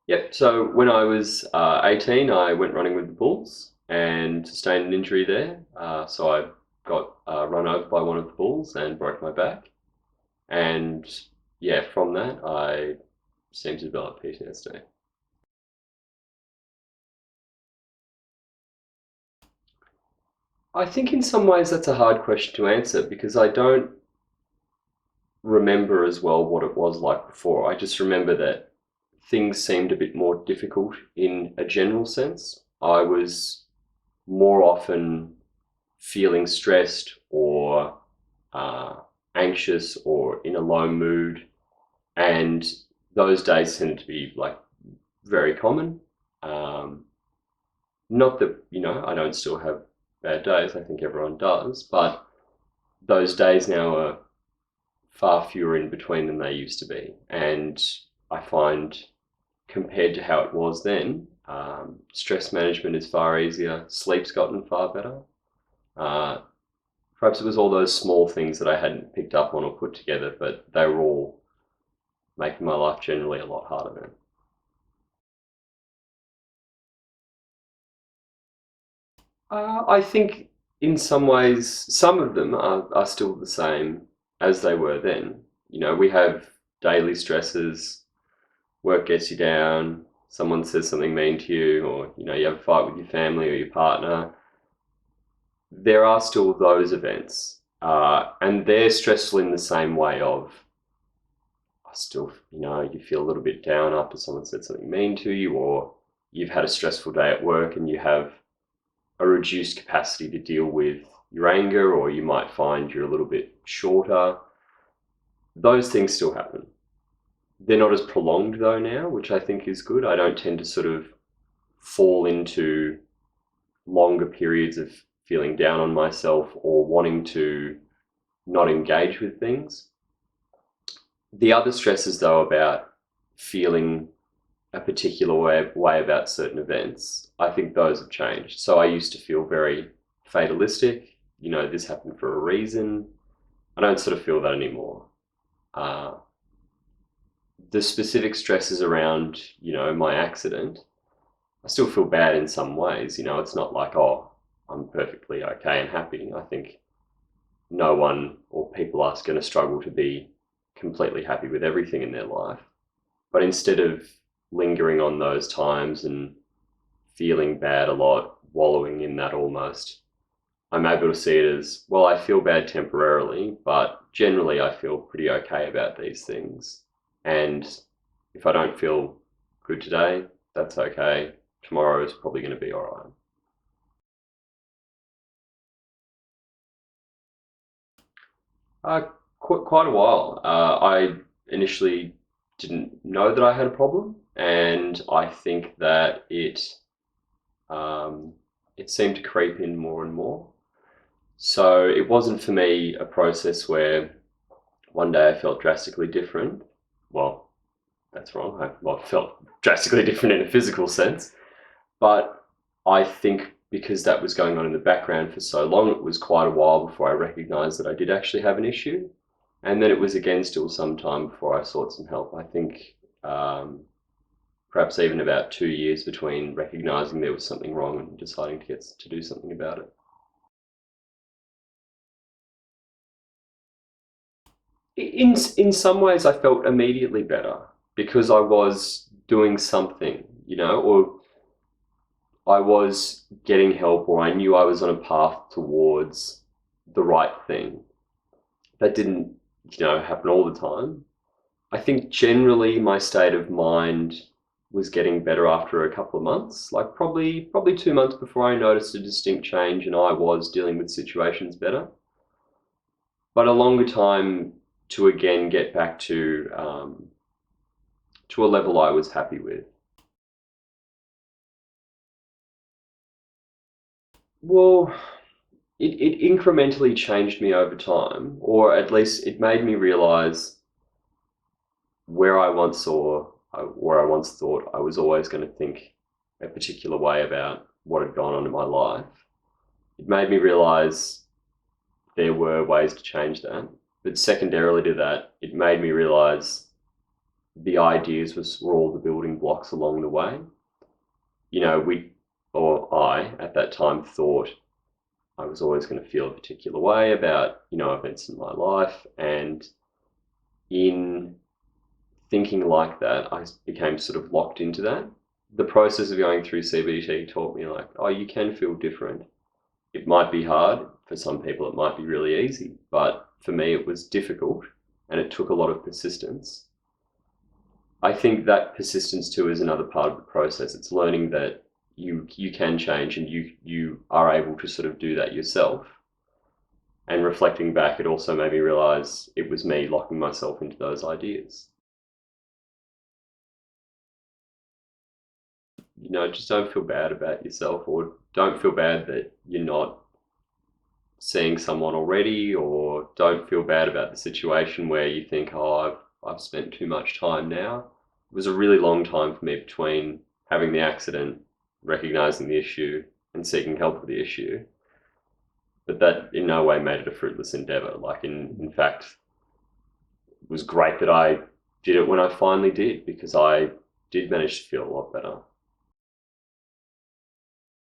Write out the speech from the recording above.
Yep. So when I was 18, I went running with the bulls and sustained an injury there. So I got run over by one of the bulls and broke my back. And yeah, from that, I seem to develop PTSD. I think in some ways that's a hard question to answer because I don't remember as well what it was like before. I just remember that things seemed a bit more difficult in a general sense. I was more often feeling stressed or uh, anxious or in a low mood. And those days tended to be like very common. Um, Not that, I don't still have bad days, I think everyone does, but those days now are far fewer in between than they used to be. And I find compared to how it was then, stress management is far easier, sleep's gotten far better. Uh, Perhaps it was all those small things that I hadn't picked up on or put together, but they were all making my life generally a lot harder then. I think in some ways, some of them are still the same as they were then. We have daily stresses, work gets you down, someone says something mean to you, or, you have a fight with your family or your partner. There are still those events, and they're stressful in the same way of, I still, you feel a little bit down after someone said something mean to you, or you've had a stressful day at work and you have a reduced capacity to deal with your anger, or you might find you're a little bit shorter. Those things still happen. They're not as prolonged though now, which I think is good. I don't tend to sort of fall into longer periods of feeling down on myself or wanting to not engage with things. The other stresses, though, about feeling a particular way about certain events, I think those have changed. So I used to feel very fatalistic, this happened for a reason. I don't sort of feel that anymore. Uh, the specific stresses around, my accident, I still feel bad in some ways. It's not like, oh, I'm perfectly okay and happy. I think no one or people are going to struggle to be completely happy with everything in their life. But instead of lingering on those times and feeling bad a lot, wallowing in that almost, I'm able to see it as, well, I feel bad temporarily, but generally I feel pretty okay about these things. And if I don't feel good today, that's okay. Tomorrow is probably going to be all right. Quite a while. I initially didn't know that I had a problem, and I think that um, it seemed to creep in more and more. So it wasn't for me a process where one day I felt drastically different. Well, that's wrong. I felt drastically different in a physical sense, but I think because that was going on in the background for so long, it was quite a while before I recognized that I did actually have an issue. And then it was again still some time before I sought some help. I think perhaps even about 2 years between recognizing there was something wrong and deciding to get to do something about it. In some ways, I felt immediately better because I was doing something, or I was getting help, or I knew I was on a path towards the right thing. That didn't, happen all the time. I think generally my state of mind was getting better after a couple of months, like probably 2 months before I noticed a distinct change and I was dealing with situations better. But a longer time to again get back to a level I was happy with. Well, it incrementally changed me over time, or at least it made me realize where I once thought I was always going to think a particular way about what had gone on in my life. It made me realize there were ways to change that. But secondarily to that, it made me realize the ideas were all the building blocks along the way. You know, I at that time thought I was always going to feel a particular way about, events in my life. And in thinking like that, I became sort of locked into that. The process of going through CBT taught me, like, oh, you can feel different. It might be hard. For some people, it might be really easy. But for me, it was difficult and it took a lot of persistence. I think that persistence too is another part of the process. It's learning that you can change and you are able to sort of do that yourself. And reflecting back, it also made me realize it was me locking myself into those ideas. Just don't feel bad about yourself, or don't feel bad that you're not seeing someone already, or don't feel bad about the situation where you think, oh, I've spent too much time now. It was a really long time for me between having the accident, recognizing the issue, and seeking help for the issue. But that in no way made it a fruitless endeavor. Like, in fact, it was great that I did it when I finally did, because I did manage to feel a lot better.